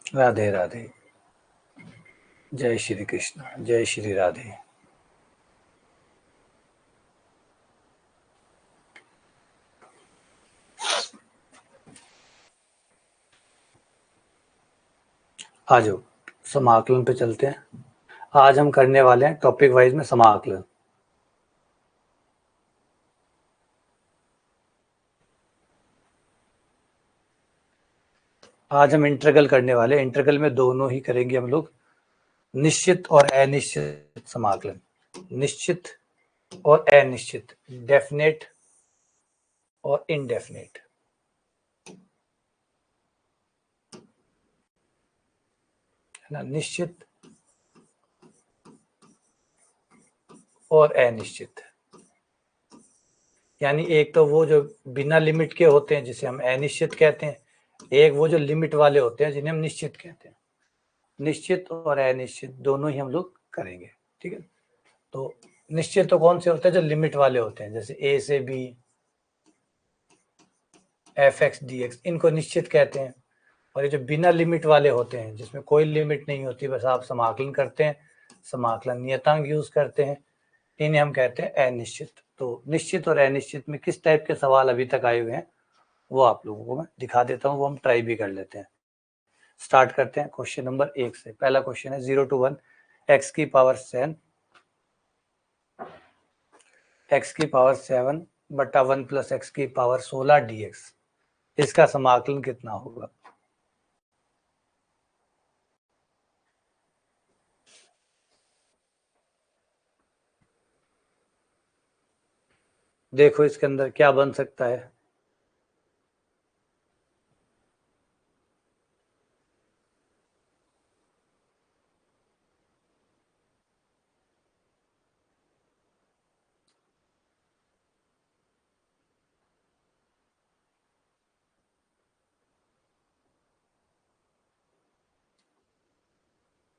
राधे राधे। जय श्री कृष्ण, जय श्री राधे। आ जाओ, समाकलन पे चलते हैं। आज हम करने वाले हैं टॉपिक वाइज में समाकलन। आज हम इंटीग्रल करने वाले हैं। इंटीग्रल में दोनों ही करेंगे हम लोग, निश्चित और अनिश्चित समाकलन। निश्चित और अनिश्चित, डेफिनेट और इनडेफिनेट। है ना, निश्चित और अनिश्चित। यानी एक तो वो जो बिना लिमिट के होते हैं जिसे हम अनिश्चित कहते हैं, एक वो जो लिमिट वाले होते हैं जिन्हें हम निश्चित कहते हैं। निश्चित और अनिश्चित दोनों ही हम लोग करेंगे। ठीक है, तो निश्चित तो कौन से होते हैं, जो लिमिट वाले होते हैं, जैसे ए से B, F X D X, इनको निश्चित कहते हैं। और ये जो बिना लिमिट वाले होते हैं, जिसमें कोई लिमिट नहीं होती, बस आप समाकलन करते हैं, समाकलन नियतांक यूज करते हैं, इन्हें हम कहते हैं अनिश्चित। तो निश्चित और अनिश्चित में किस टाइप के सवाल अभी तक आए हुए हैं वो आप लोगों को मैं दिखा देता हूँ, वो हम ट्राई भी कर लेते हैं। स्टार्ट करते हैं क्वेश्चन नंबर 1 से। पहला क्वेश्चन है 0 to 1 x की पावर 7 x की पावर 7 बटा 1 प्लस x की पावर 16 dx, इसका समाकलन कितना होगा। देखो इसके अंदर क्या बन सकता है।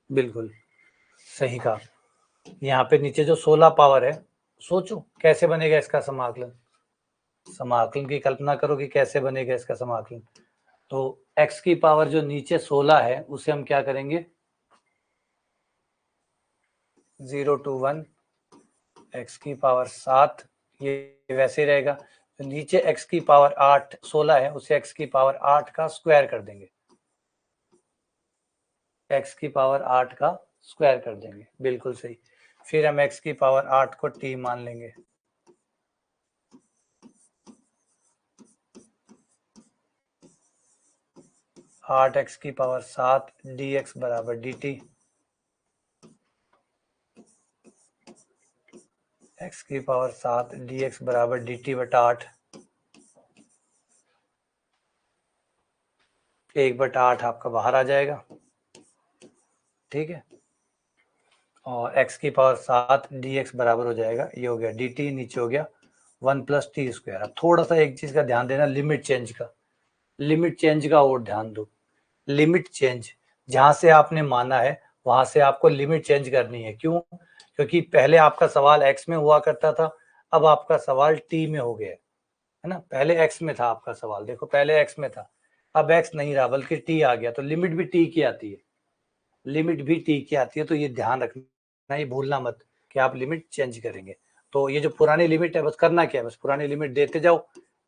बिल्कुल सही कहा। यहाँ पे नीचे जो 16 पावर है, सोचो कैसे बनेगा इसका समाकलन। समाकलन की कल्पना करो कि कैसे बनेगा इसका समाकलन। तो x की पावर जो नीचे 16 है उसे हम क्या करेंगे, 0 to 1 x की पावर 7, ये वैसे ही रहेगा। तो नीचे x की पावर 8 16 है, उसे x की पावर 8 का स्क्वायर कर देंगे। x की पावर 8 का स्क्वायर कर देंगे, बिल्कुल सही। फिर हम x की पावर 8 को t मान लेंगे। 8x की पावर 7 dx बराबर dt। x की पावर 7 dx बराबर dt बटा 8। 1/8 आपका बाहर आ जाएगा। ठीक है, और x की पावर 7 dx बराबर हो जाएगा, ये हो गया dt, नीचे हो गया 1 प्लस टी स्क्वायर। अब थोड़ा सा एक चीज का ध्यान देना, लिमिट चेंज का। लिमिट चेंज का और ध्यान दो। लिमिट चेंज, जहां से आपने माना है वहां से आपको लिमिट चेंज करनी है। क्यों? क्योंकि पहले आपका सवाल x में हुआ करता था, अब आपका सवाल t में हो गया है ना। पहले x में था आपका सवाल, देखो पहले x में था, अब x नहीं रहा बल्कि t आ गया। तो लिमिट भी t की आती है, लिमिट भी t की आती है। तो ये ध्यान रखना, ये भूलना मत कि आप लिमिट चेंज करेंगे। तो ये जो पुरानी लिमिट है, बस करना क्या है, बस पुरानी लिमिट देते जाओ,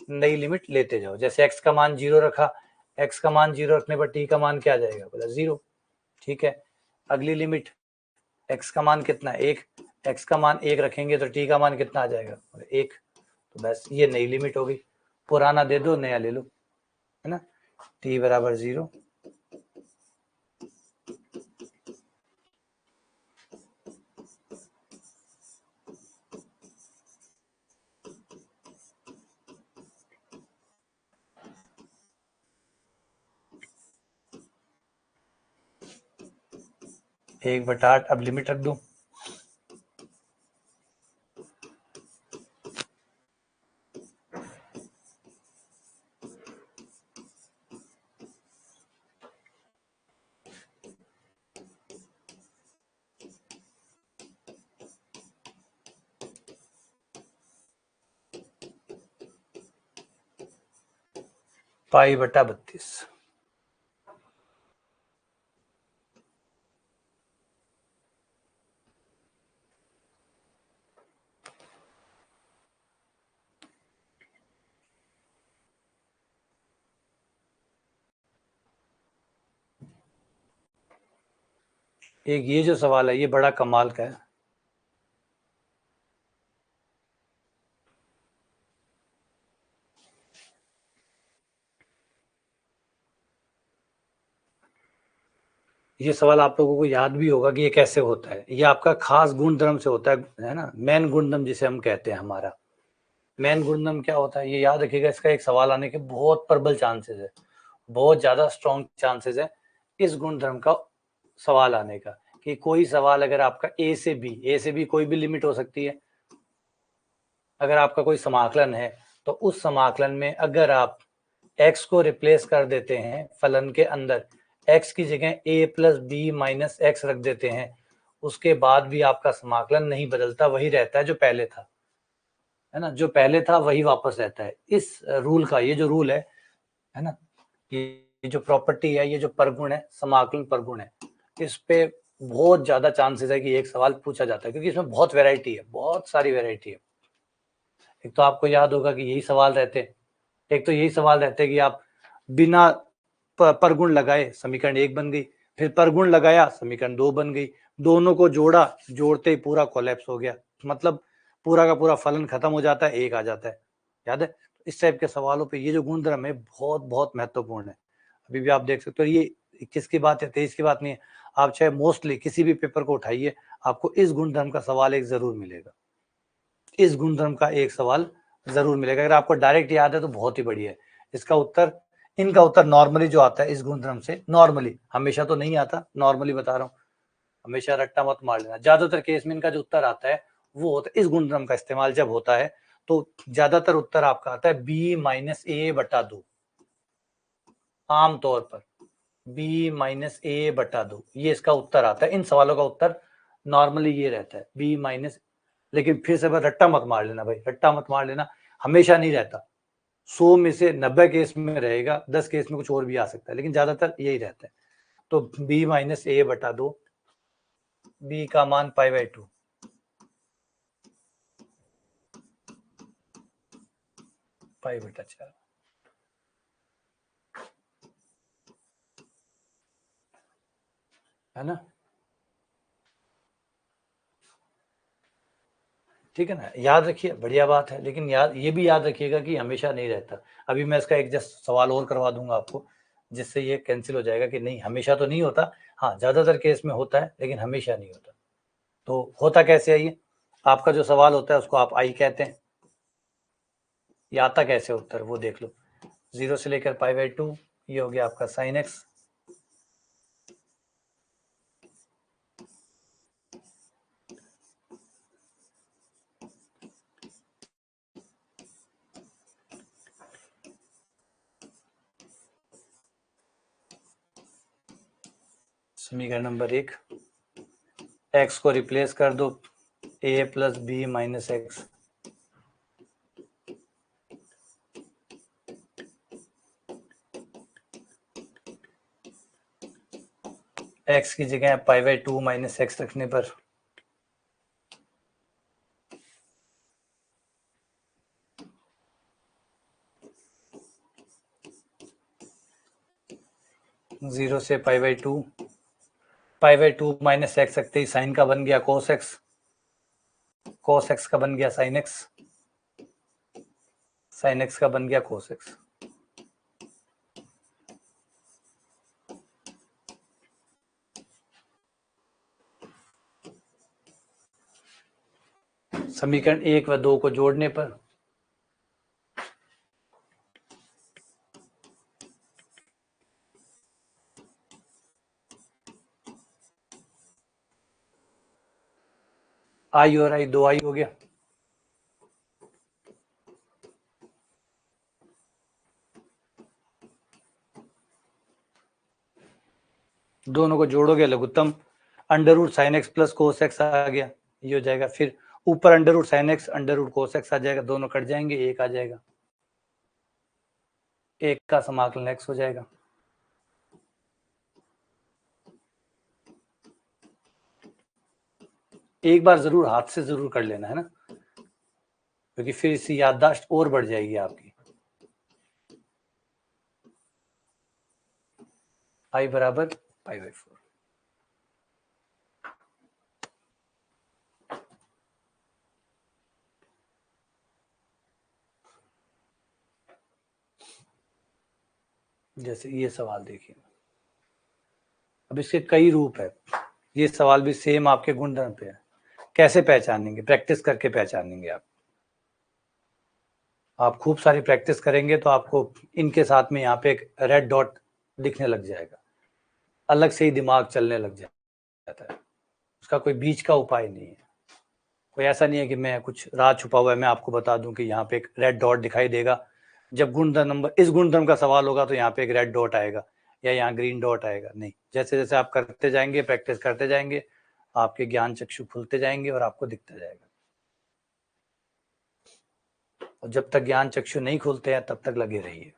नई लिमिट लेते जाओ। जैसे x का मान 0 रखा, x का मान 0 रखने पर t का मान क्या आ जाएगा, बोला 0। ठीक है, अगली लिमिट, x का मान कितना, 1, x का मान 1 रखेंगे तो t का मान कितना आ जाएगा, 1। तो बस ये नई लिमिट हो गई, पुराना दे दो नया ले लो, है ना। t बराबर 0। एक बटा 8, अब लिमिट रख दो। पाई बटा 32। एक ये जो सवाल है ये बड़ा कमाल का है। ये सवाल आप लोगों को याद भी होगा कि ये कैसे होता है। ये आपका खास गुणधर्म से होता है ना, मेन गुणधर्म जिसे हम कहते हैं। हमारा मेन गुणधर्म क्या होता है ये याद रखिएगा। इसका एक सवाल आने के बहुत प्रबल चांसेस है, बहुत ज्यादा स्ट्रॉन्ग चांसेस है इस गुणधर्म का सवाल आने का। कि कोई सवाल अगर आपका ए से बी कोई भी लिमिट हो सकती है। अगर आपका कोई समाकलन है तो उस समाकलन में अगर आप x को रिप्लेस कर देते हैं फलन के अंदर, x की जगह a plus B minus X रख देते हैं, उसके बाद भी आपका समाकलन नहीं बदलता, वही रहता है जो पहले था, है ना। जो पहले था वही वापस रहता है। इस रूल का ये जो रूल है ना, ये जो प्रॉपर्टी है, ये जो परगुण है, समाकलन परगुण है, इस पे बहुत ज्यादा चांसेस है कि एक सवाल पूछा जाता है, क्योंकि इसमें बहुत वैरायटी है, बहुत सारी वैरायटी है। एक तो आपको याद होगा कि यही सवाल रहते, एक तो यही सवाल रहते कि आप बिना परगुण लगाए समीकरण 1 बन गई, फिर परगुण लगाया समीकरण 2 बन गई, दोनों को जोड़ा, जोड़ते ही पूरा कोलैप्स हो गया, मतलब पूरा का पूरा फलन खत्म हो जाता है, 1 आ जाता है। याद है? इस टाइप के सवालों पे ये जो गुणधर्म है बहुत बहुत महत्वपूर्ण है। अभी भी आप देख सकते हो, ये 21 की बात है, 23 की बात नहीं है। आप चाहे मोस्टली किसी भी पेपर को उठाइए, आपको इस गुणधर्म का सवाल एक जरूर मिलेगा, इस गुणधर्म का एक सवाल जरूर मिलेगा। अगर आपको डायरेक्ट याद है तो बहुत ही बढ़िया है। इसका उत्तर, इनका उत्तर नॉर्मली जो आता है इस गुणधर्म से, नॉर्मली, हमेशा तो नहीं आता, नॉर्मली बता रहा हूँ, हमेशा रट्टा मत मार लेना। ज्यादातर केस में इनका जो उत्तर आता है वो होता है, इस गुणधर्म का इस्तेमाल जब होता है तो ज्यादातर उत्तर आपका आता है बी माइनस ए बटा 2, आमतौर पर बी माइनस ए बटा 2, ये इसका उत्तर आता है। इन सवालों का उत्तर नॉर्मली ये रहता है बी माइनस। लेकिन फिर से रट्टा मत मार लेना भाई, रट्टा मत मार लेना, हमेशा नहीं रहता। 100 में से 90 केस में रहेगा, 10 केस में कुछ और भी आ सकता है, लेकिन ज्यादातर यही रहता है। तो b माइनस ए बटा 2, बी का मान π/2, π/4, है ना। ठीक है ना, याद रखिए, बढ़िया बात है। लेकिन याद, ये भी याद रखिएगा कि हमेशा नहीं रहता। अभी मैं इसका एक जस्ट सवाल और करवा दूंगा आपको, जिससे ये कैंसिल हो जाएगा कि नहीं, हमेशा तो नहीं होता, हाँ ज्यादातर केस में होता है, लेकिन हमेशा नहीं होता। तो होता कैसे है ये, आपका जो सवाल होता है उसको आप आई कहते हैं, ये आता कैसे उत्तर वो देख लो। 0 से लेकर π/2, ये हो गया आपका साइन एक्स, समीकरण नंबर 1, एक्स को रिप्लेस कर दो a plus B minus x, x की जगह π/2 माइनस एक्स रखने पर 0 से π/2 माइनस एक्स रखते ही साइन का बन गया कोस एक्स, कोस एक्स का बन गया साइन एक्स, साइन एक्स का बन गया कोस एक्स। समीकरण 1 व 2 को जोड़ने पर आई और आई 2i हो गया, दोनों को जोड़ोगे लघुत्तम under root sine x plus cos x आ गया, ये हो जाएगा। फिर ऊपर under root sine x under root cos x आ जाएगा, दोनों कट जाएंगे, एक आ जाएगा, एक का समाकलन एक्स हो जाएगा। एक बार जरूर हाथ से जरूर कर लेना, है ना, क्योंकि फिर इससे याददाश्त और बढ़ जाएगी आपकी। आई बराबर π/4, जैसे ये सवाल देखिए, अब इसके कई रूप है, ये सवाल भी सेम आपके गुणधर्म पे है। कैसे पहचानेंगे? प्रैक्टिस करके पहचानेंगे आप खूब सारी प्रैक्टिस करेंगे तो आपको इनके साथ में यहाँ पे एक रेड डॉट दिखने लग जाएगा, अलग से ही दिमाग चलने लग जाता है। उसका कोई बीच का उपाय नहीं है, कोई ऐसा नहीं है कि मैं कुछ राज छुपा हुआ है मैं आपको बता दूं कि यहाँ पे एक रेड डॉट दिखाई देगा, जब गुणधर्म नंबर इस गुणधर्म का सवाल होगा तो यहाँ पे एक रेड डॉट आएगा या यहाँ ग्रीन डॉट आएगा। नहीं, जैसे जैसे आप करते जाएंगे, प्रैक्टिस करते जाएंगे, आपके ज्ञान चक्षु खुलते जाएंगे और आपको दिखता जाएगा। और जब तक ज्ञान चक्षु नहीं खुलते हैं तब तक लगे रहिए।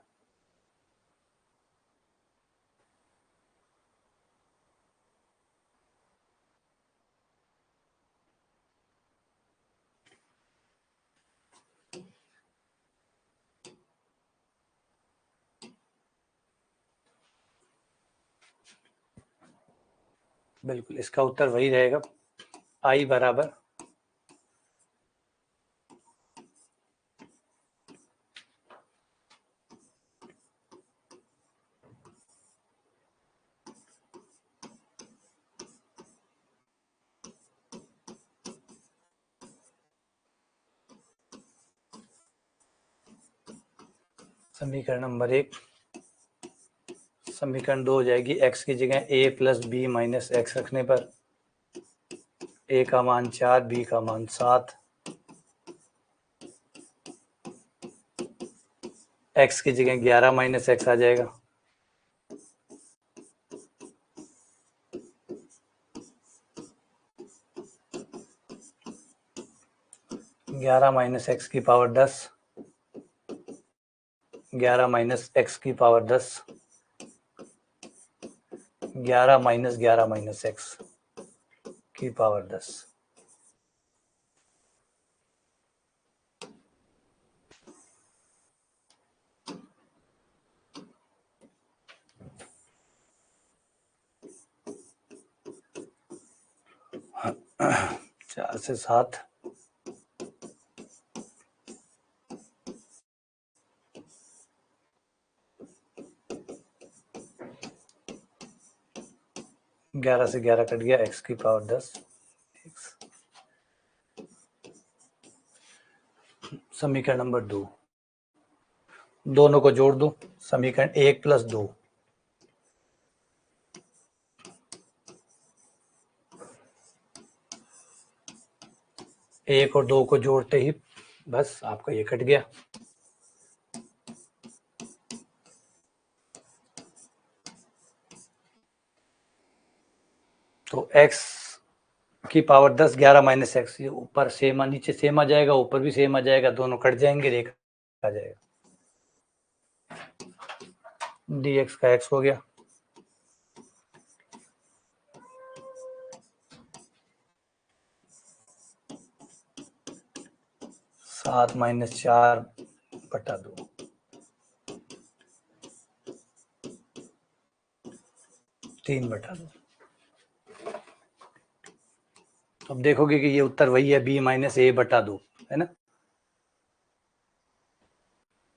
बिल्कुल, इसका उत्तर वही रहेगा, आई बराबर समीकरण नंबर 1, समीकरण 2 हो जाएगी x की जगह a plus B minus X रखने पर a का मान 4, b का मान 7, x की जगह 11 माइनस एक्स आ जाएगा, ग्यारह माइनस एक्स की पावर 10, 11 माइनस एक्स की पावर 10, 11 माइनस 11 माइनस एक्स की पावर 10। चार से 7, ग्यारह से 11 कट गया, x की पावर 10। समीकरण नंबर 2, दोनों को जोड़ दो, समीकरण 1 प्लस 2, एक और 2 को जोड़ते ही बस आपका ये कट गया। तो x की पावर 10, 11 माइनस एक्स, ये ऊपर सेम नीचे सेम आ जाएगा, ऊपर भी सेम आ जाएगा, दोनों कट जाएंगे, एक आ जाएगा, dx का x हो गया, सात माइनस 4 बटा 2, 3 बटा 2। अब देखोगे कि ये उत्तर वही है, b माइनस ए बटा 2, है ना,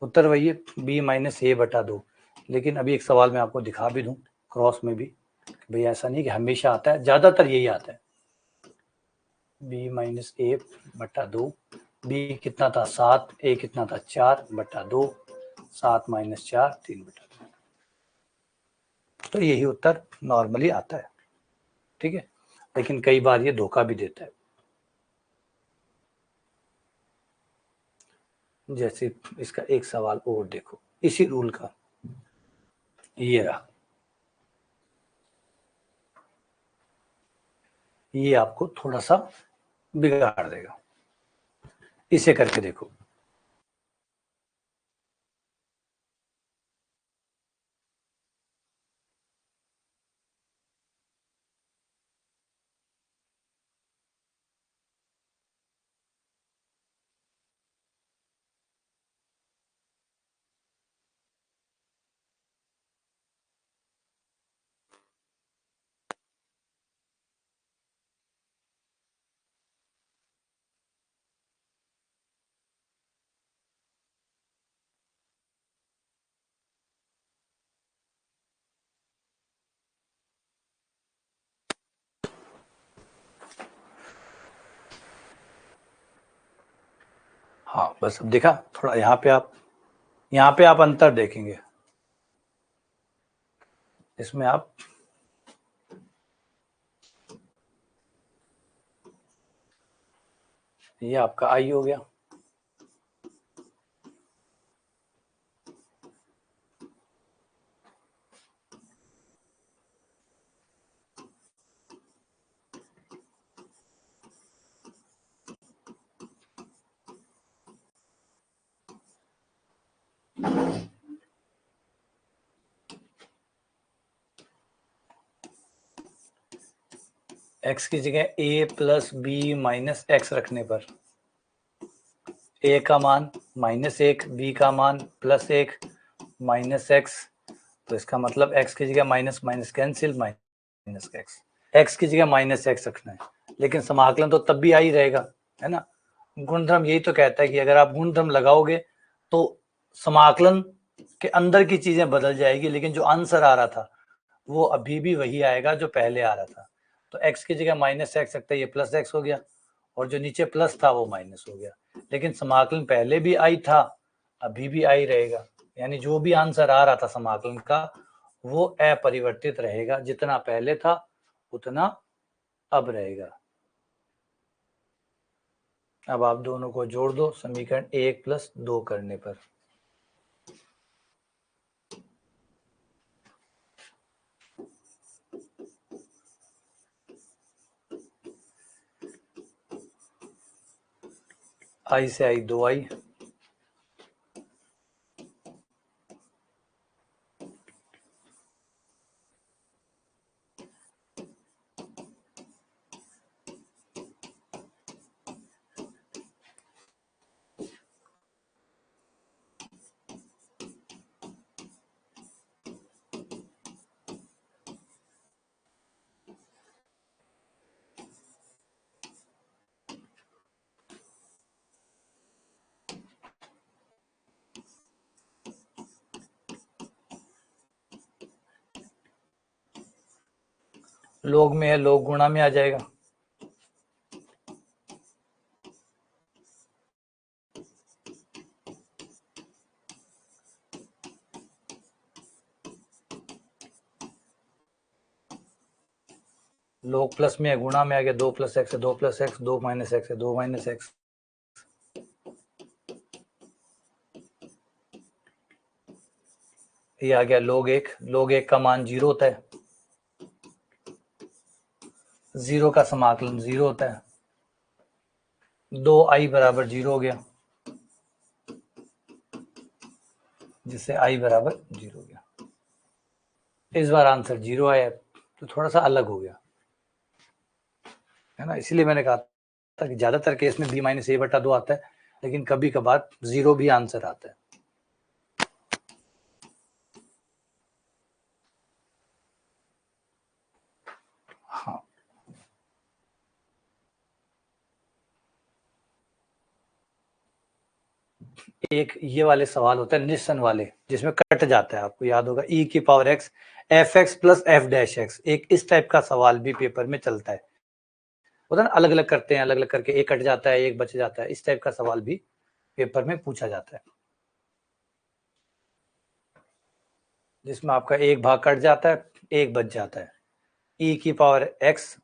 उत्तर वही है b माइनस ए बटा 2। लेकिन अभी एक सवाल मैं आपको दिखा भी दूं क्रॉस में भी, भाई ऐसा नहीं कि हमेशा आता है, ज्यादातर यही आता है, b माइनस ए बटा 2, b कितना था 7, a कितना था 4 बटा 2, 7 माइनस 4, 3 बटा 2। तो यही उत्तर नॉर्मली आता है, ठीक है, लेकिन कई बार ये धोखा भी देता है। जैसे इसका एक सवाल और देखो, इसी रूल का, ये रहा, ये आपको थोड़ा सा बिगाड़ देगा, इसे करके देखो। बस अब दिखा थोड़ा, यहाँ पे आप अंतर देखेंगे, इसमें आप ये आपका आई हो गया, x की जगह a plus B minus X रखने पर a का मान -1, b का मान +1 माइनस एक्स, तो इसका मतलब x की जगह minus minus cancel, minus x, x की जगह -x रखना है, लेकिन समाकलन तो तब भी आ ही रहेगा, है ना। गुणधर्म यही तो कहता है कि अगर आप गुणधर्म लगाओगे तो समाकलन के अंदर की चीजें बदल जाएगी, लेकिन जो आंसर आ रहा था वो अभी भी वही आएगा जो पहले आ रहा था। तो x की जगह -x रखते ये +x हो गया, और जो नीचे प्लस था वो माइनस हो गया, लेकिन समाकलन पहले भी आई था, अभी भी आई रहेगा, यानी जो भी आंसर आ रहा था समाकलन का वो अपरिवर्तित रहेगा, जितना पहले था उतना अब रहेगा। अब आप दोनों को जोड़ दो समीकरण 1 + 2 करने पर, आई से आई 2i, लोग में है, लोग गुणा में आ जाएगा, लोग प्लस में है गुणा में आ गया, 2 + x है 2 + x, 2 - x है 2 - x, ये आ गया log 1, log 1 का मान 0 होता है, 0 का समाकलन 0 होता है, 2i बराबर 0 हो गया, जिससे i बराबर 0 हो गया। इस बार आंसर 0 आया, तो थोड़ा सा अलग हो गया, है ना। इसीलिए मैंने कहा था कि ज्यादातर केस में b - a/2 आता है, लेकिन कभी कभार 0 भी आंसर आता है। हाँ, एक ये वाले सवाल होता है निस्सन वाले, जिसमें कट जाता है, आपको याद होगा e⁻x f(x + f')। एक इस टाइप का सवाल भी पेपर में चलता है, होता है ना, अलग अलग करते हैं, अलग अलग करके एक कट जाता है एक बच जाता है, इस टाइप का सवाल भी पेपर में पूछा जाता है, जिसमें आपका एक भाग कट जाता है एक बच जाता है, e⁻x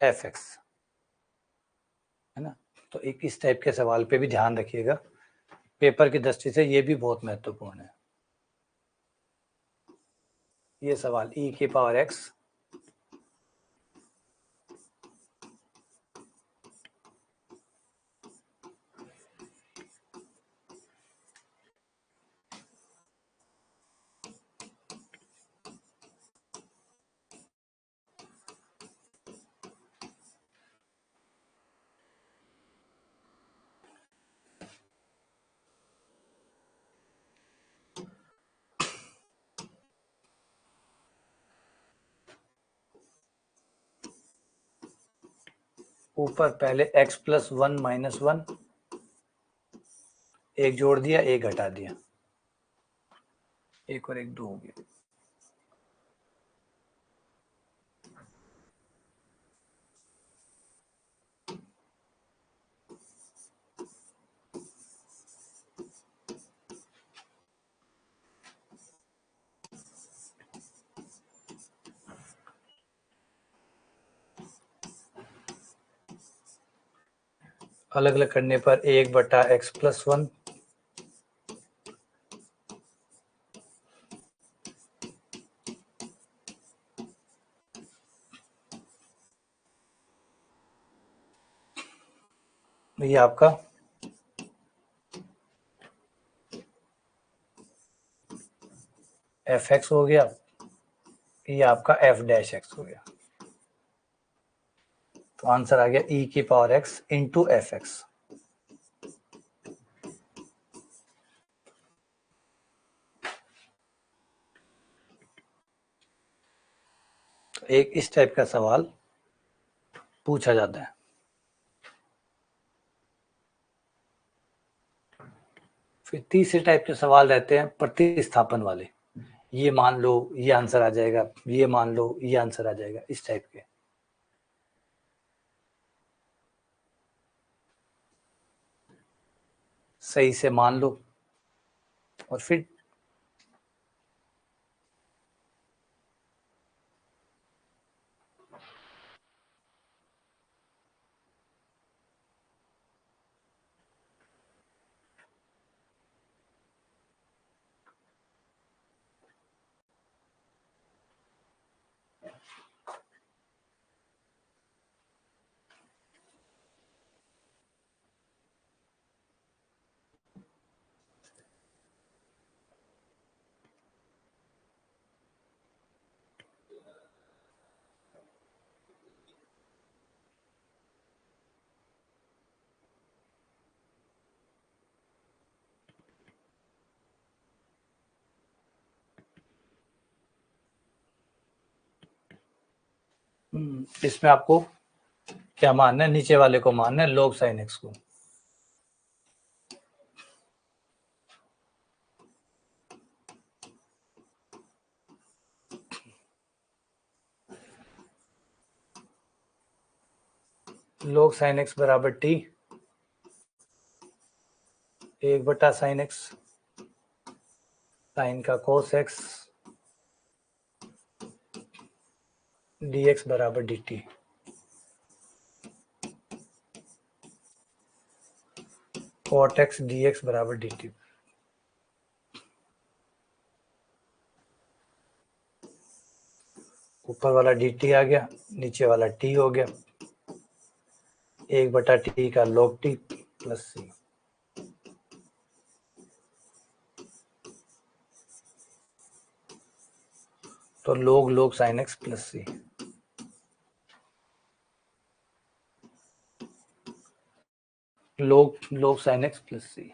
f(x), है ना। तो एक इस टाइप के सवाल पे भी ध्यान रखिएगा, पेपर की दृष्टि से ये भी बहुत महत्वपूर्ण है। ये सवाल e⁻x ऊपर पहले x + 1 - 1, एक जोड़ दिया एक घटा दिया, एक और एक 2 हो गया, अलग अलग करने पर 1/x+1 ये आपका fx हो गया, ये आपका f'(x) हो गया। तो आंसर आ गया e⁻x इंटू fx। एक इस टाइप का सवाल पूछा जाता है। फिर तीसरे टाइप के सवाल रहते हैं प्रतिस्थापन वाले। ये मान लो ये आंसर आ जाएगा, ये मान लो ये आंसर आ जाएगा, इस टाइप के। सही से मान लो और फिर इसमें आपको क्या मानना है, नीचे वाले को मानना है log sin x को। log sin x बराबर t 1/sin x sin का cos x dx बराबर dt। cot x dx बराबर dt। ऊपर वाला dt आ गया, नीचे वाला t हो गया, 1/t का log t प्लस c। तो log sin x plus c। log sin x plus c।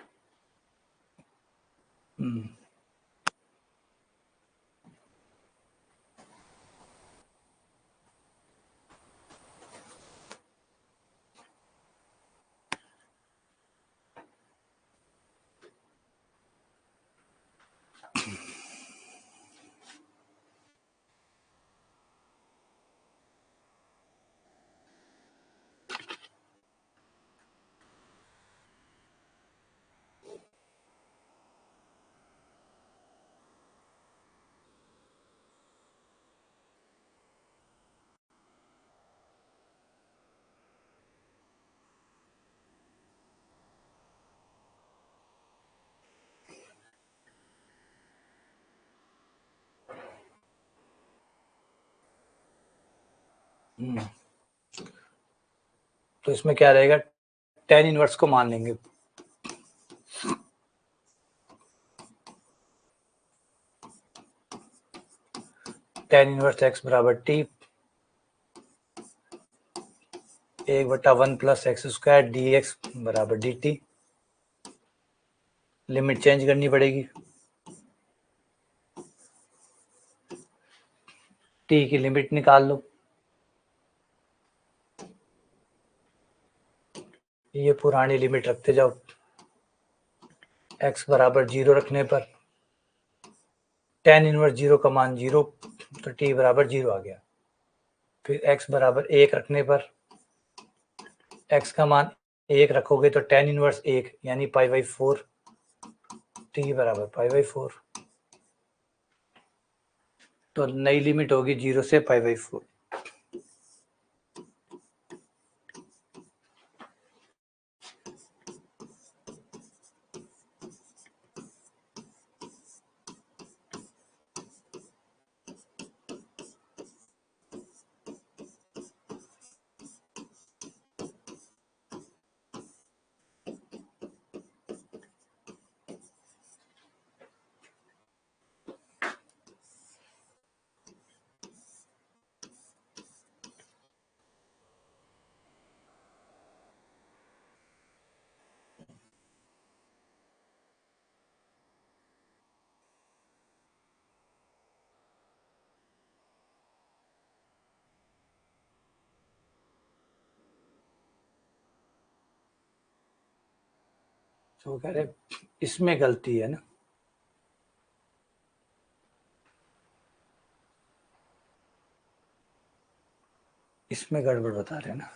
तो इसमें क्या रहेगा, tan इनवर्स को मान लेंगे। tan इनवर्स x बराबर t 1/1 प्लस x² dx बराबर dt। लिमिट चेंज करनी पड़ेगी, t की लिमिट निकाल लो। ये पुरानी लिमिट रखते जाओ, x बराबर 0 रखने पर tan इनवर्स 0 का मान 0, तो t बराबर 0 आ गया। फिर x बराबर 1 रखने पर x का मान 1 रखोगे तो tan इनवर्स 1 यानी π/4, t बराबर π/4। तो नई लिमिट होगी 0 से π/4। तो वो कह रहे इसमें गलती है ना, इसमें गड़बड़ बता रहे हैं ना।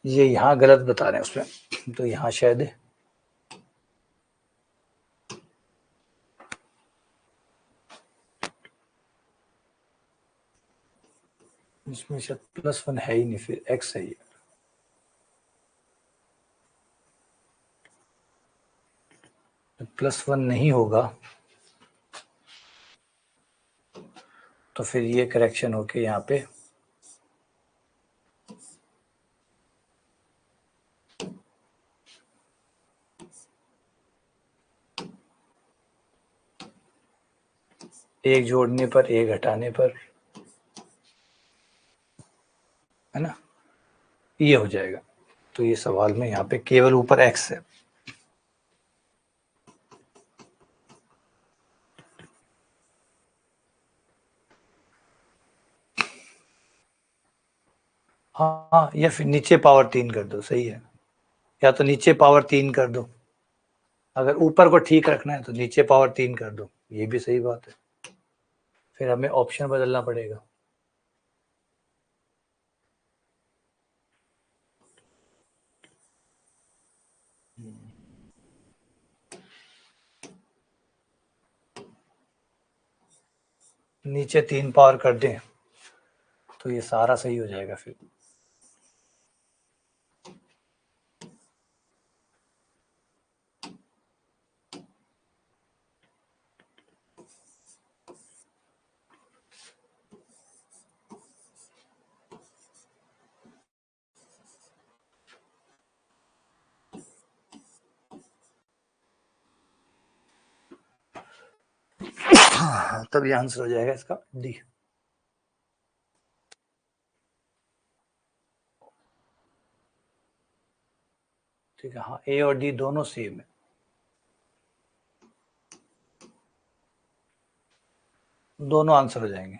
ये यहाँ गलत बता रहे हैं उसमें, तो यहाँ शायद है। इसमें शायद +1 है ही नहीं, फिर x है ये। +1 नहीं होगा तो फिर ये करेक्शन होके यहाँ पे एक जोड़ने पर एक हटाने पर, है ना, ये हो जाएगा। तो ये सवाल में यहाँ पे केवल ऊपर x है। हाँ, या फिर नीचे पावर 3 कर दो, सही है, या तो नीचे पावर 3 कर दो। अगर ऊपर को ठीक रखना है तो नीचे पावर 3 कर दो, ये भी सही बात है। फिर हमें ऑप्शन बदलना पड़ेगा। नीचे 3 पावर कर दें तो ये सारा सही हो जाएगा फिर। तब ये आंसर हो जाएगा इसका डी। ठीक है, हाँ, ए और डी दोनों सेम है, दोनों आंसर हो जाएंगे।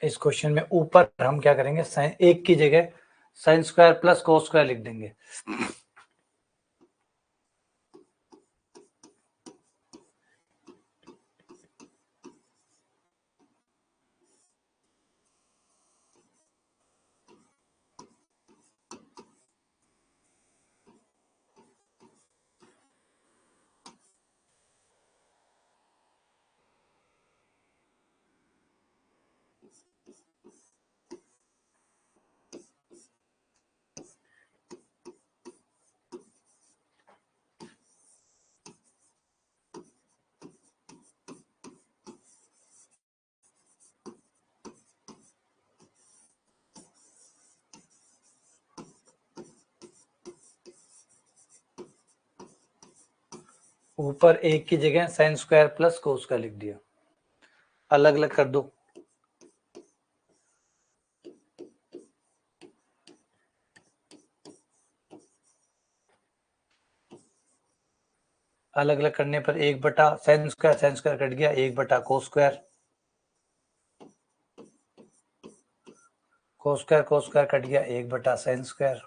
इस क्वेश्चन में ऊपर हम क्या करेंगे, साइन एक की जगह sine square plus cos square लिख देंगे। ऊपर एक की जगह sine square plus cos square लिख दिया, अलग अलग कर दो। अलग अलग करने पर 1 बटा साइन स्क्वायर कट गया, 1 बटा कोस स्क्वायर को स्क्वायर कट गया 1/sin²।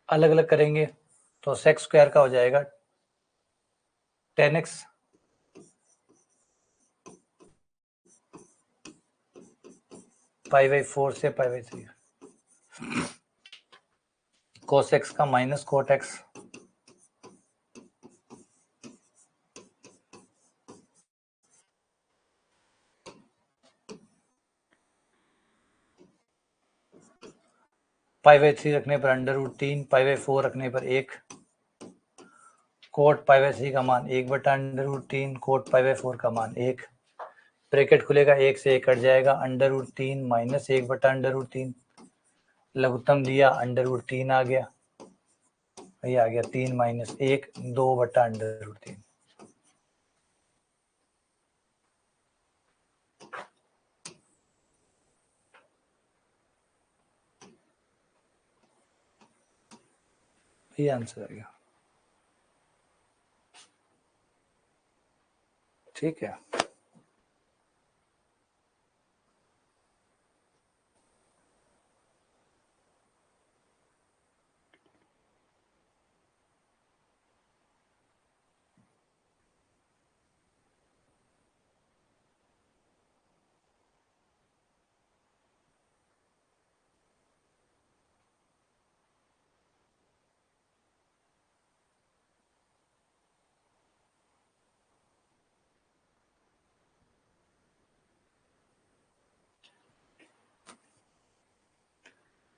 अलग अलग करेंगे तो sec² का हो जाएगा 10x π/4 से π/3 cos x का माइनस cot x π/3 रखने पर √3 π/4 रखने पर 1 कोट π/3 का मान 1/√3 कोट π/4 का मान 1 ब्रैकेट खुलेगा 1 से 1 कट जाएगा √3 माइनस 1/√3 लघुत्तम दिया √3 आ गया ये आ गया 3 माइनस 1 2/√3 ये आंसर आ गया। ठीक है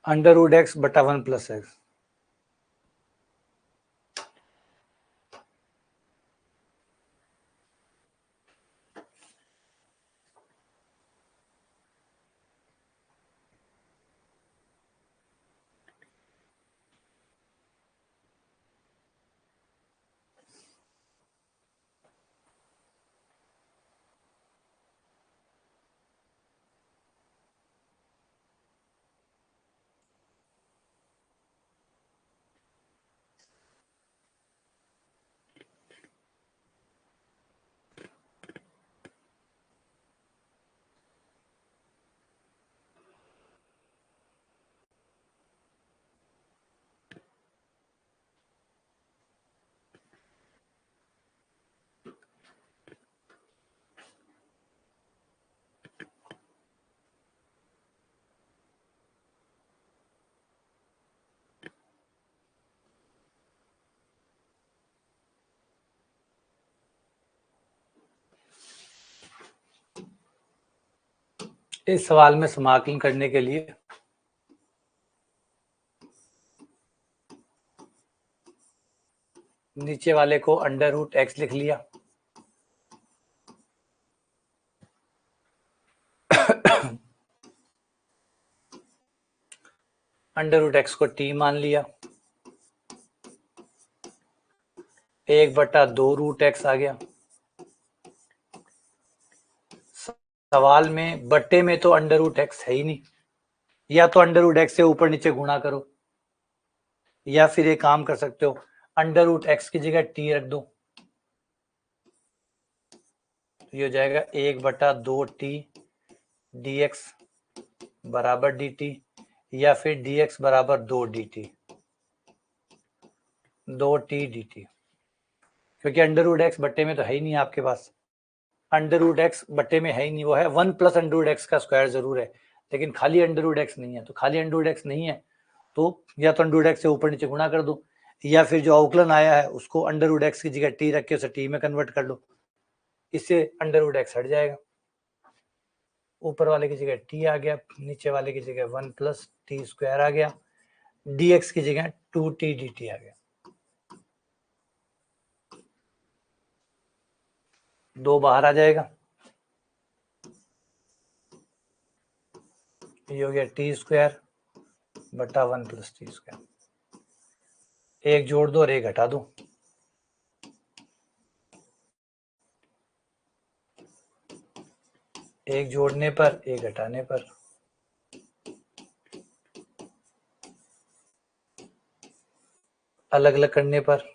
√x बटा 1 + x इस सवाल में समाकलन करने के लिए नीचे वाले को √x लिख लिया √x को t मान लिया 1/2√x आ गया। सवाल में बट्टे में तो √x है ही नहीं, या तो √x से ऊपर नीचे गुणा करो या फिर एक काम कर सकते हो √x की जगह t रख दो तो ये हो जाएगा 1/2t dx बराबर dt या फिर dx बराबर 2 dt 2t dt क्योंकि √x बट्टे में तो है ही नहीं आपके पास, √x बट्टे में है ही नहीं, वो है 1 + √x का स्क्वायर जरूर है लेकिन खाली √x नहीं है। तो खाली √x नहीं है तो या तो √x से ऊपर नीचे गुणा कर दो या फिर जो अवकलन आया है उसको √x की जगह t रख के उसे t में कन्वर्ट कर लो, इससे √x हट जाएगा, ऊपर वाले की जगह t आ गया नीचे वाले की जगह 1 + t² आ गया dx की जगह 2t dt आ गया। 2 बाहर आ जाएगा, ये हो गया टी स्क्वायर बटा 1 प्लस टी स्क्वायर। एक जोड़ दो और एक घटा दो, एक जोड़ने पर एक घटाने पर। अलग अलग करने पर।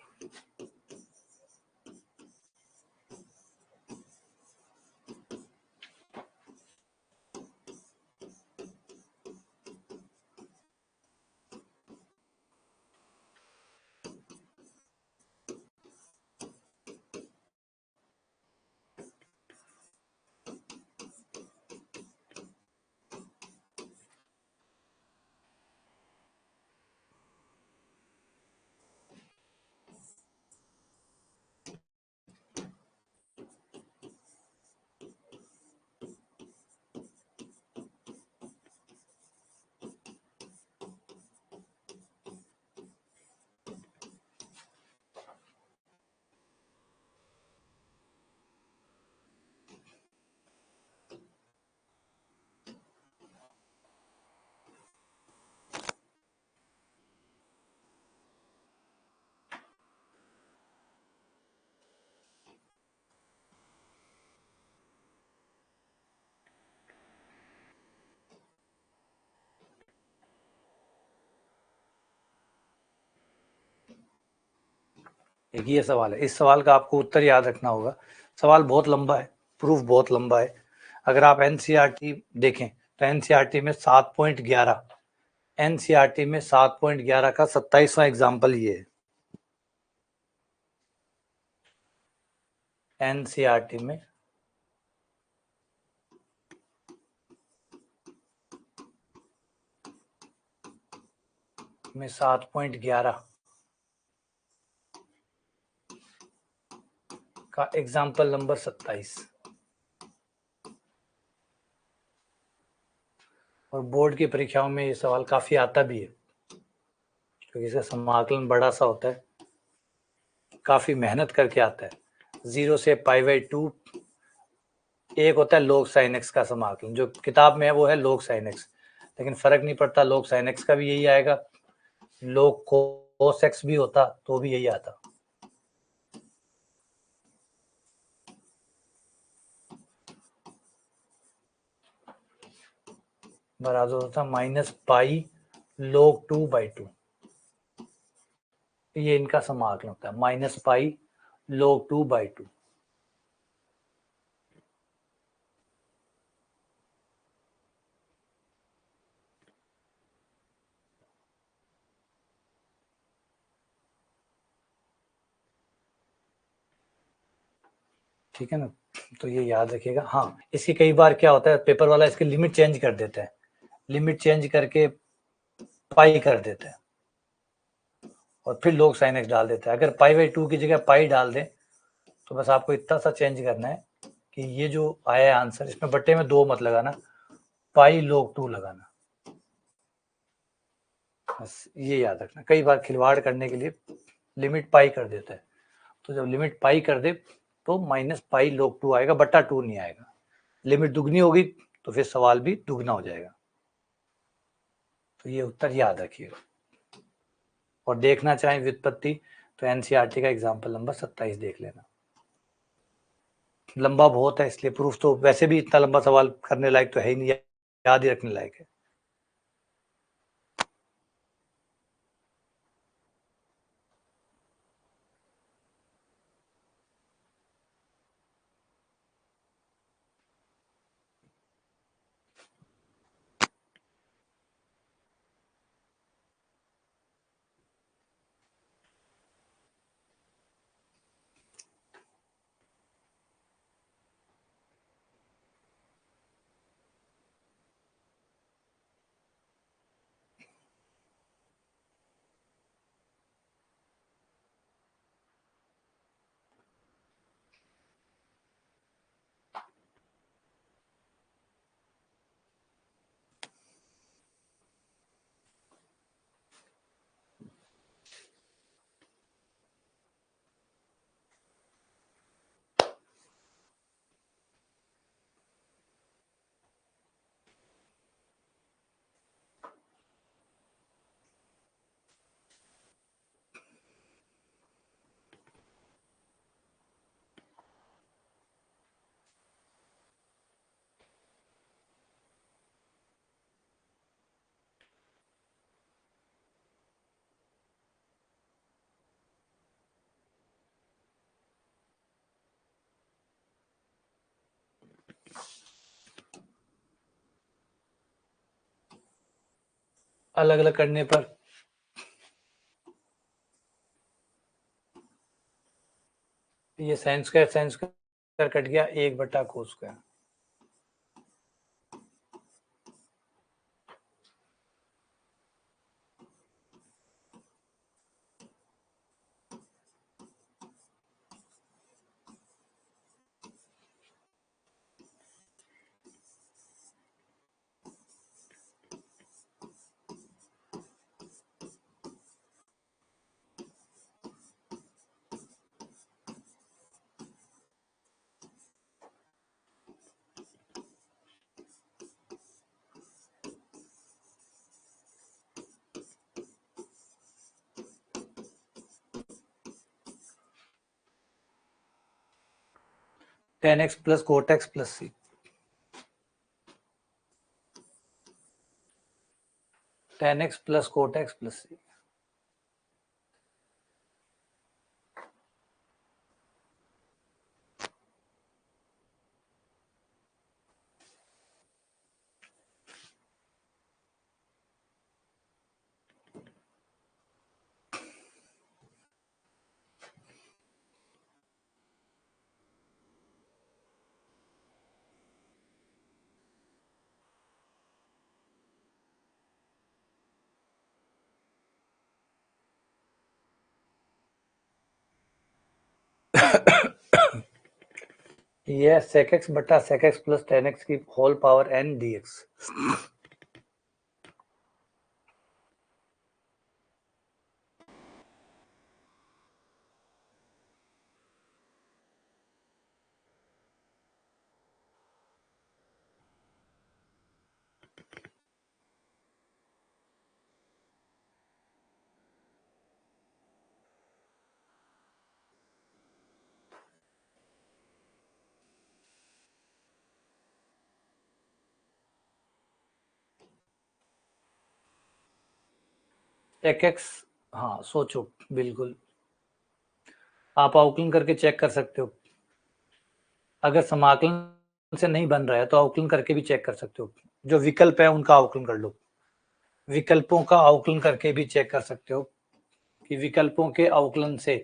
एक ये सवाल है, इस सवाल का आपको उत्तर याद रखना होगा। सवाल बहुत लंबा है, प्रूफ बहुत लंबा है। अगर आप एनसीईआरटी देखें तो एनसीईआरटी में 7.11, एनसीईआरटी में 7.11 का 27वां एग्जाम्पल ये है। एनसीईआरटी में में 7.11 का एग्जाम्पल नंबर 27। और बोर्ड की परीक्षाओं में ये सवाल काफी आता भी है, क्योंकि इसका समाकलन बड़ा सा होता है, काफी मेहनत करके आता है। 0 से π/2 एक होता है log sin x का समाकलन, जो किताब में है वो है log sin x, लेकिन फर्क नहीं पड़ता, log sin x का भी यही आएगा, log cos x भी होता तो भी यही आता। बराबर होता -π log 2/2। ये इनका समाकलन होता है -π log 2/2। ठीक है ना, तो ये याद रखिएगा। हाँ, इसकी कई बार क्या होता है, पेपर वाला इसकी लिमिट चेंज कर देता है, लिमिट चेंज करके पाई कर देता है और फिर लोग साइन एक्स डाल देता है। अगर π/2 की जगह पाई डाल दें तो बस आपको इतना सा चेंज करना है कि ये जो आया है आंसर, इसमें बट्टे में 2 मत लगाना, पाई log 2 लगाना। बस ये याद रखना, कई बार खिलवाड़ करने के लिए लिमिट पाई कर देता है, तो जब लिमिट पाई कर दे तो -π log 2 आएगा, बट्टा 2 नहीं आएगा। लिमिट दुगनी होगी तो फिर सवाल भी दुगना हो जाएगा। तो ये उत्तर याद रखिएगा। और देखना चाहें व्युत्पत्ति तो एनसीईआरटी का एग्जाम्पल नंबर 27 देख लेना। लंबा बहुत है, इसलिए प्रूफ तो वैसे भी इतना लंबा सवाल करने लायक तो है ही नहीं, याद ही रखने लायक है। अलग अलग करने पर ये साइन स्क्वायर कट गया 1/cos²। tan x plus cot x plus c. tan x plus cot x plus c. ये sec x बटा sec x plus tan x की whole power n dx। sec x, हाँ सोचो, बिल्कुल आप अवकलन करके चेक कर सकते हो। अगर समाकलन से नहीं बन रहा है तो अवकलन करके भी चेक कर सकते हो। जो विकल्प है उनका अवकलन कर लो। विकल्पों का अवकलन करके भी चेक कर सकते हो कि विकल्पों के अवकलन से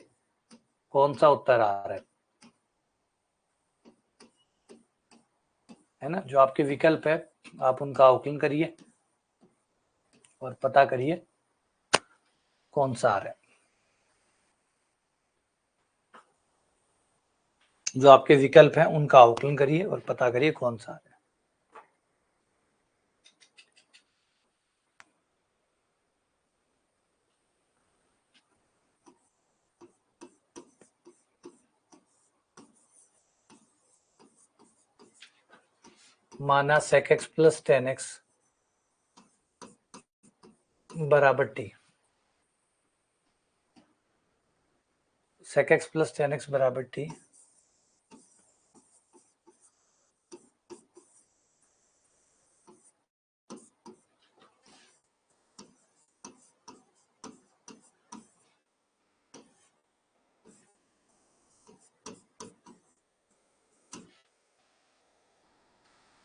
कौन सा उत्तर आ रहा है ना। जो आपके विकल्प है आप उनका अवकलन करिए और पता करिए कौन सा आ रहा है। जो आपके विकल्प हैं उनका अवकलन करिए और पता करिए कौन सा आ रहा है। माना sec x plus tan x बराबर t। sec x plus tan x बराबर t।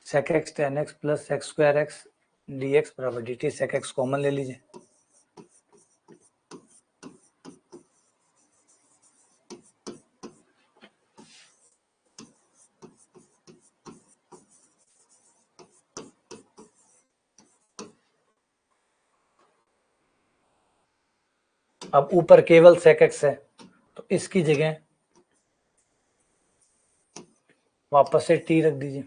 sec x tan x plus sec square x dx बराबर dt। sec x कॉमन ले लीजिए। अब ऊपर केवल sec x है तो इसकी जगह वापस से t रख दीजिए।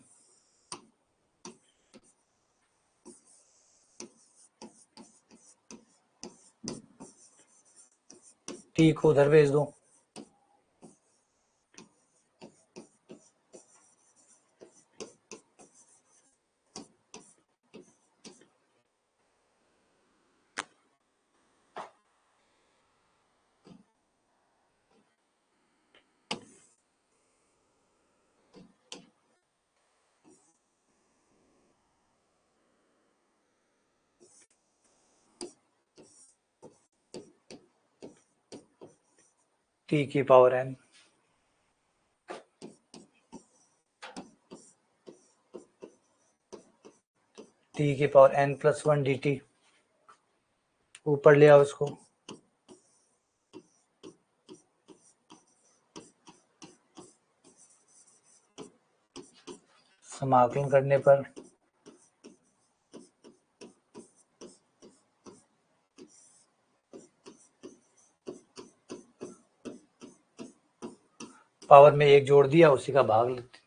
t को उधर भेज दो। t की पावर n t की पावर n+1 dt ऊपर ले आओ इसको, समाकलन करने पर पावर में 1 जोड़ दिया, उसी का भाग लेते।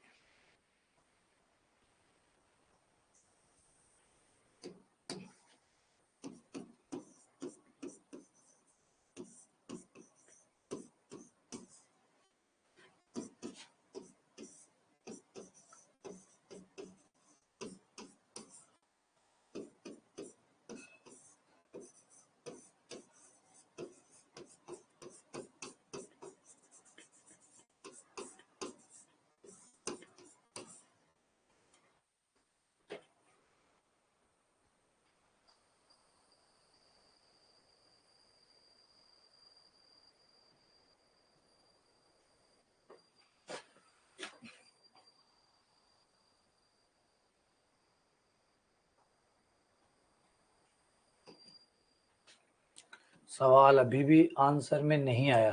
सवाल अभी भी आंसर में नहीं आया,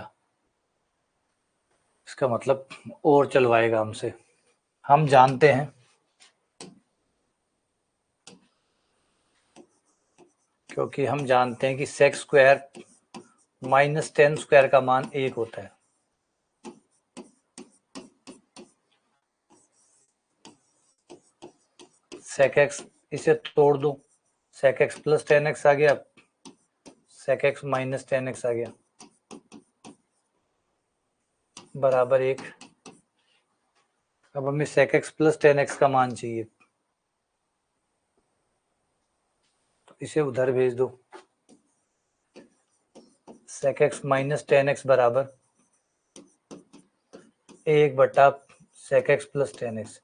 इसका मतलब और चलवाएगा हमसे। हम जानते हैं, क्योंकि हम जानते हैं कि sec square minus tan square का मान 1 होता है। सेक एक्स, इसे तोड़ दो, sec x plus tan x आ गया, sec x minus tan x आ गया, बराबर 1। अब हमें sec x plus tan x का मान चाहिए, तो इसे उधर भेज दो। Sec x minus tan x बराबर 1 बटा sec x plus tan x.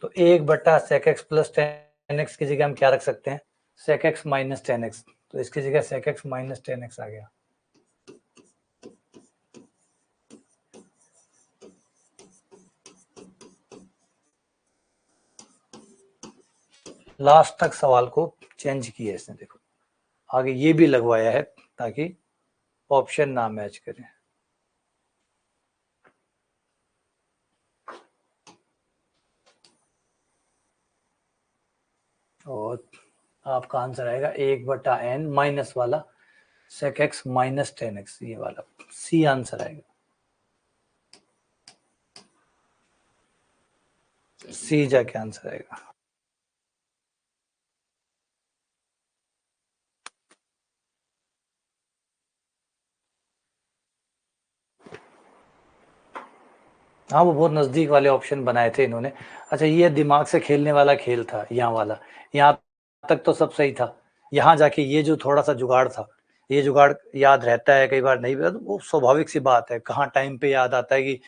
तो 1 बटा sec x plus tan x की जगह हम क्या रख सकते हैं, sec x minus tan x. तो इसकी जगह sec x minus tan x आ गया। लास्ट तक सवाल को चेंज किया इसने, देखो आगे ये भी लगवाया है ताकि ऑप्शन ना मैच करें। और आपका आंसर आएगा 1 बटा एन माइनस वाला sec x minus tan X, ये वाला सी आंसर आएगा। सी जाके आंसर आएगा। हाँ, वो बहुत नज़दीक वाले ऑप्शन बनाए थे इन्होंने। अच्छा, ये दिमाग से खेलने वाला खेल था, यहाँ वाला। यहाँ तक तो सब सही था, यहाँ जाके ये जो थोड़ा सा जुगाड़ था, ये जुगाड़ याद रहता है, कई बार नहीं भी, तो वो स्वाभाविक सी बात है। कहाँ टाइम पे याद आता है कि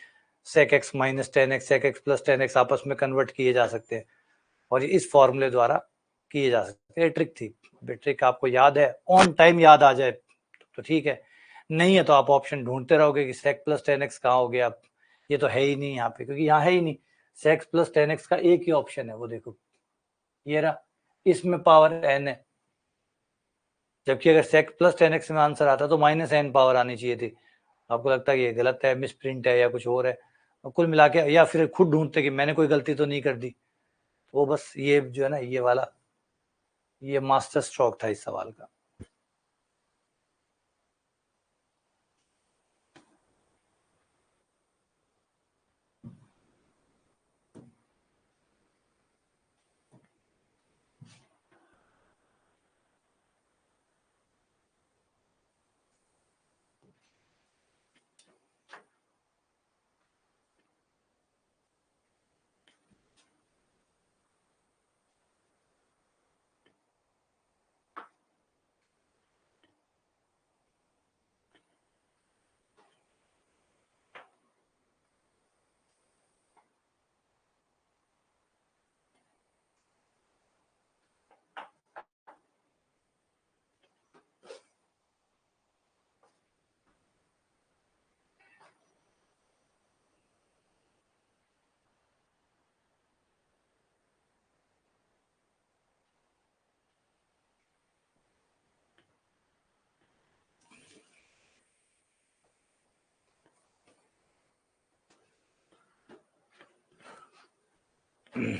sec x minus tan X, sec x plus tan X आपस में कन्वर्ट किए जा सकते हैं, और इस फॉर्मूले द्वारा किए जा सकते हैं। ट्रिक थी, ट्रिक आपको याद है, ऑन टाइम याद आ जाए तो ठीक है, नहीं है तो आप ऑप्शन ढूंढते रहोगे कि सेक प्लस टेन एक्स कहाँ हो गया। ये तो है ही नहीं यहाँ पे, क्योंकि यहाँ है ही नहीं। सेक्स प्लस टेन एक्स का एक ही ऑप्शन है, वो देखो ये रहा, इसमें पावर एन है, जबकि अगर सेक्स प्लस टेन एक्स में आंसर आता तो माइनस एन पावर आनी चाहिए थी। आपको लगता है कि ये गलत है, मिस प्रिंट है या कुछ और है, कुल मिला के, या फिर खुद ढूंढते कि मैंने कोई गलती तो नहीं कर दी। वो बस ये जो है ना, ये वाला, ये मास्टर स्ट्रोक था इस सवाल का। 1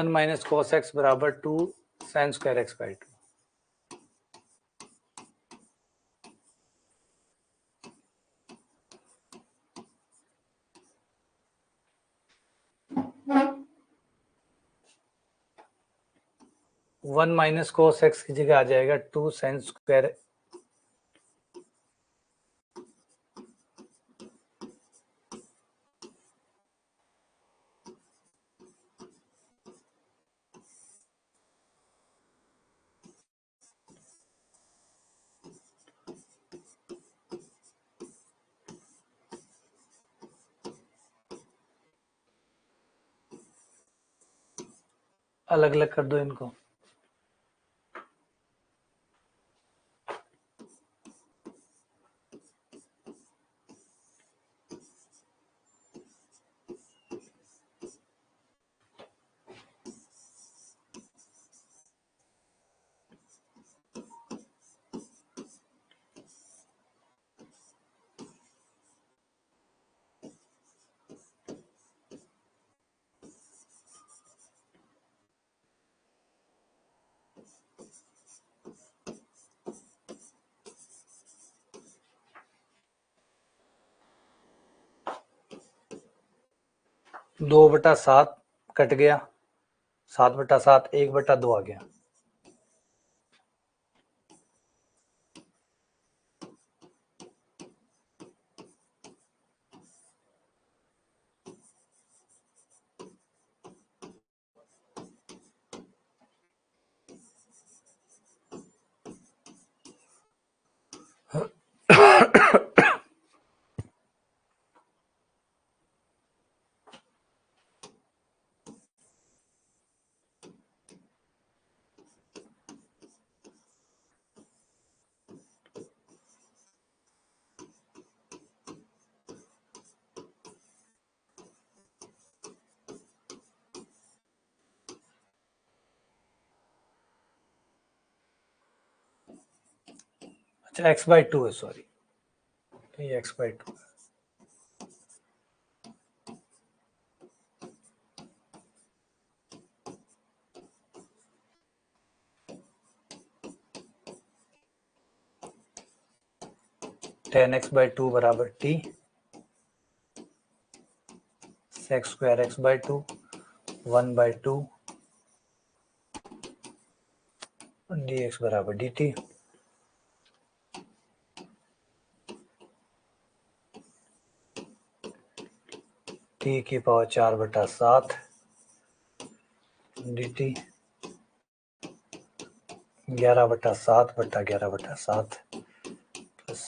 माइनस कॉस एक्स बराबर 2 sine square x by 2। One minus cos x की जगह आ जाएगा 2 साइन स्क्वायर। अलग अलग कर दो इनको। दो बटा सात कट गया, 7/7 1/2 आ गया। अच्छा x/2 है, सॉरी, ये x/2 है। tan x/2 बराबर t sec square x/2 1/2 dx बराबर dt। t की पावर 4/7 dt 11/7/11/7 प्लस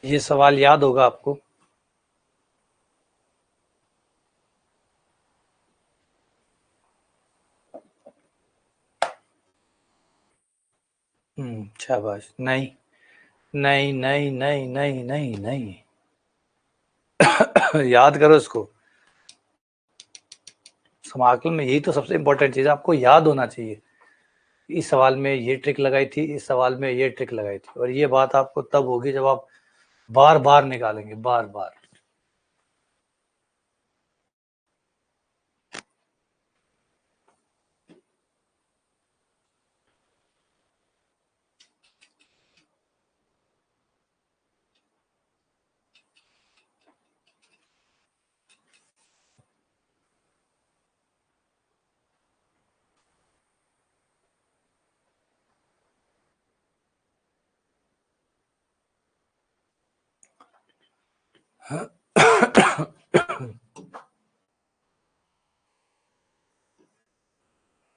ये सवाल याद होगा आपको। शाबाश। नहीं नहीं नहीं नहीं नहीं नहीं नहीं। याद करो इसको। समाकल में यही तो सबसे इंपॉर्टेंट चीज आपको याद होना चाहिए। इस सवाल में ये ट्रिक लगाई थी, इस सवाल में ये ट्रिक लगाई थी, और ये बात आपको तब होगी जब आप बार बार निकालेंगे, बार बार।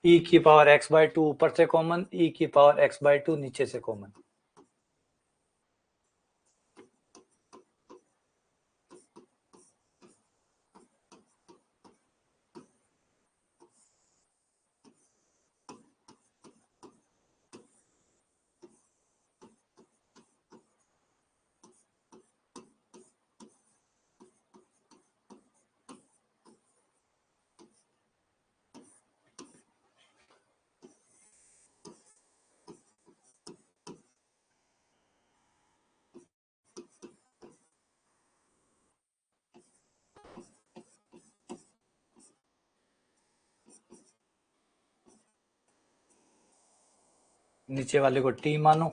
e की पावर x/2 ऊपर से कॉमन, e की पावर x/2 नीचे से कॉमन। नीचे वाले को t मानो,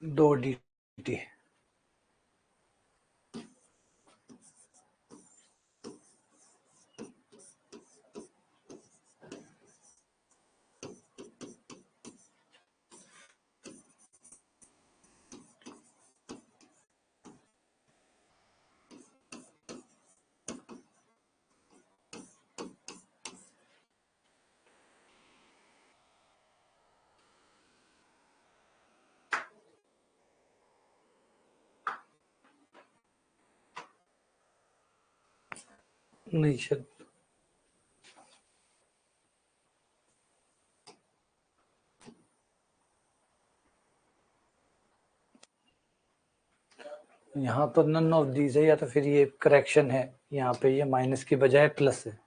दो dt। नहीं सर, यहाँ तो नन ऑफ दीज है, या तो फिर ये करेक्शन है, यहाँ पे ये माइनस की बजाय प्लस है।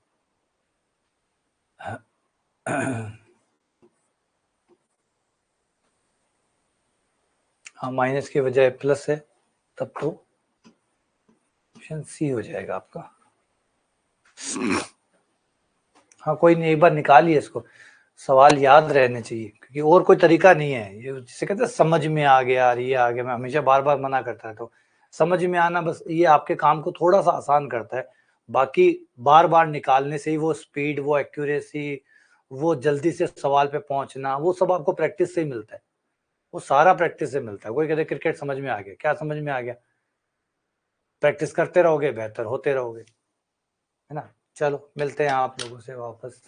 हाँ, माइनस की बजाय प्लस है, तब तो ऑप्शन सी हो जाएगा आपका। हाँ कोई नहीं, एक बार निकालिए इसको, सवाल याद रहने चाहिए, क्योंकि और कोई तरीका नहीं है। ये जिसे कहते हैं समझ में आ गया, ये आ गया, मैं हमेशा बार बार मना करता है, तो समझ में आना बस ये आपके काम को थोड़ा सा आसान करता है। बाकी बार बार निकालने से ही वो स्पीड, वो एक्यूरेसी, वो जल्दी से सवाल पे पहुंचना, वो सब आपको प्रैक्टिस से ही मिलता है। वो सारा प्रैक्टिस से मिलता है। कोई कहते क्रिकेट समझ में आ गया, क्या समझ में आ गया? प्रैक्टिस करते रहोगे बेहतर होते रहोगे, है ना। चलो मिलते हैं आप लोगों से वापस।